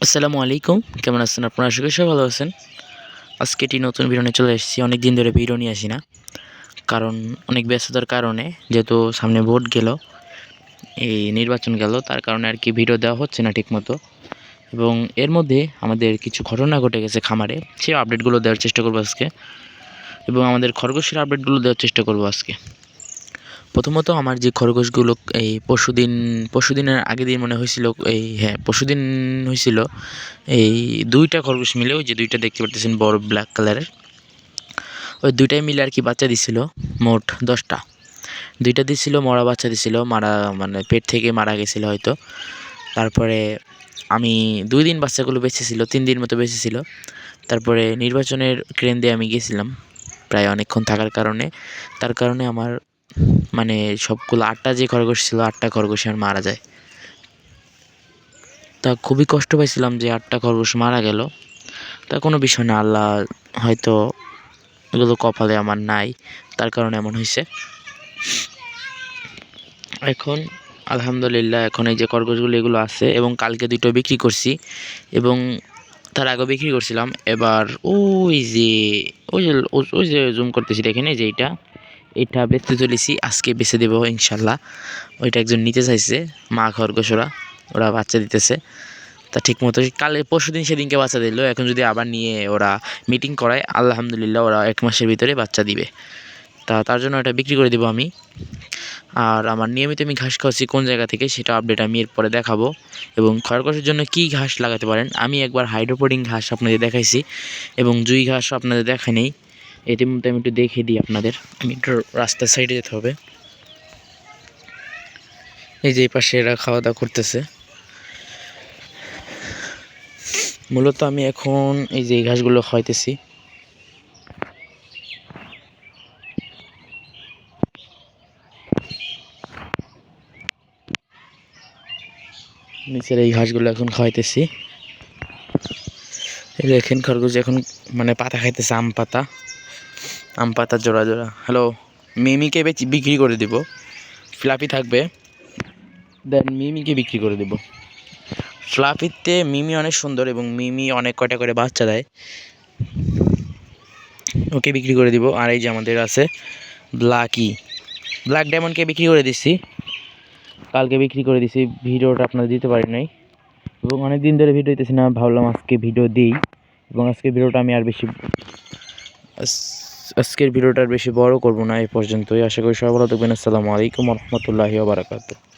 আসসালামু আলাইকুম, কেমন আছেন আপনারা? আশা করি সবাই ভালো আছেন। আজকে একটি নতুন ভিডিও নিয়ে চলে এসেছি। অনেক দিন ধরে ভিডিও নিয়ে আসি না, কারণ অনেক ব্যস্ততার কারণে, যেহেতু সামনে ভোট গেল, এই নির্বাচন গেল, তার কারণে আর কি ভিডিও দেওয়া হচ্ছে না ঠিকমতো। এবং এর মধ্যে আমাদের কিছু ঘটনা ঘটে গেছে খামারে, সেই আপডেটগুলো দেওয়ার চেষ্টা করবো আজকে, এবং আমাদের খরগোশের আপডেটগুলো দেওয়ার চেষ্টা করবো আজকে। প্রথমত আমার যে খরগোশগুলো এই পরশুদিনের আগের দিন মনে হয়েছিল, পরশুদিন হয়েছিল, এই দুইটা খরগোশ মিলে, ওই যে দুইটা দেখতে পারতেছেন বড় ব্ল্যাক কালারের, ওই দুইটাই মিলে আর কি বাচ্চা দিছিল। মোট 10টা, দুইটা দিছিল, মরা বাচ্চা দিছিল, মারা মানে পেট থেকে মারা গেছিল হয়তো। তারপরে আমি 2 দিন বাচ্চাগুলো বেঁচেছিল, 3 দিন মতো বেঁচেছিল। তারপরে নির্বাচনের ক্রেন দিয়ে আমি গেছিলাম প্রায় অনেকক্ষণ থাকার কারণে, তার কারণে আমার মানে সবগুলো 8টা যে খরগোশ ছিল, 8টা খরগোশ আর মারা যায়। তা খুবই কষ্ট পাইছিলাম যে 8টা খরগোশ মারা গেল। তা কোনো বিষয় না, আল্লাহ হয়তো এগুলো কপালে আমার নাই, তার কারণে এমন হয়েছে। এখন আলহামদুলিল্লাহ, এখন এই যে খরগোশগুলো এগুলো আছে, এবং কালকে 2টো বিক্রি করছি, এবং তার আগে বিক্রি করছিলাম। এবার ওই যে জুম করতেছি, দেখেন এই যে এটা বেচতে চলেছি, আজকে বেচে দেবো ইনশাল্লাহ। ওইটা একজন নিতে চাইছে, মা খরগোশ, ওরা বাচ্চা দিতেছে। তা ঠিক মতো কালে পরশুদিন সেদিনকে বাচ্চা দিল, এখন যদি আবার নিয়ে ওরা মিটিং করায়, আলহামদুলিল্লাহ ওরা 1 মাসের ভিতরে বাচ্চা দিবে। তার জন্য এটা বিক্রি করে দেবো আমি। আর আমার নিয়মিত আমি ঘাস খাওয়াচ্ছি কোন জায়গা থেকে, সেটা আপডেট আমি এরপরে দেখাবো। এবং খরগোশের জন্য কী ঘাস লাগাতে পারেন, আমি একবার হাইড্রোপোনিক ঘাস আপনাদের দেখাইছি, এবং জুই ঘাসও আপনাদের দেখা নেই। এটির মধ্যে আমি একটু দেখিয়ে দিই আপনাদের। আমি একটু রাস্তার সাইডে যেতে হবে। এই যে এই পাশে এরা খাওয়া দাওয়া করতেছে। মূলত আমি এখন এই যে এই ঘাসগুলো খাওয়াইতেছি। নিচের এই ঘাসগুলো এখন খাওয়াইতেছি। এই দেখেন খরগোশ এখন মানে পাতা খাইতেছে, আম পাতা জোড়া জোড়া। হ্যালো, মিমিকে বিক্রি করে দিব, ফ্লাফি থাকবে, দেন মিমিকে বিক্রি করে দেব। ফ্লাফিতে মিমি অনেক সুন্দর, এবং মিমি অনেক কয়টা করে বাচ্চা দেয়, ওকে বিক্রি করে দিব। আর এই যে আমাদের আছে ব্ল্যাক ডায়মন্ডকে বিক্রি করে দিচ্ছি, কালকে বিক্রি করে দিছি। ভিডিওটা আপনারা দিতে পারি নাই, এবং অনেক দিন ধরে ভিডিও দিতেছি না, ভাবলাম আজকে ভিডিও দিই। এবং আজকের ভিডিওটা আমি আজকের ভিডিওটা আর বেশি বড় করব না, এই পর্যন্তই। আশা করি সবাই ভালো থাকবেন। আসসালামু আলাইকুম ওয়া রাহমাতুল্লাহি ওয়া বারাকাতুহু।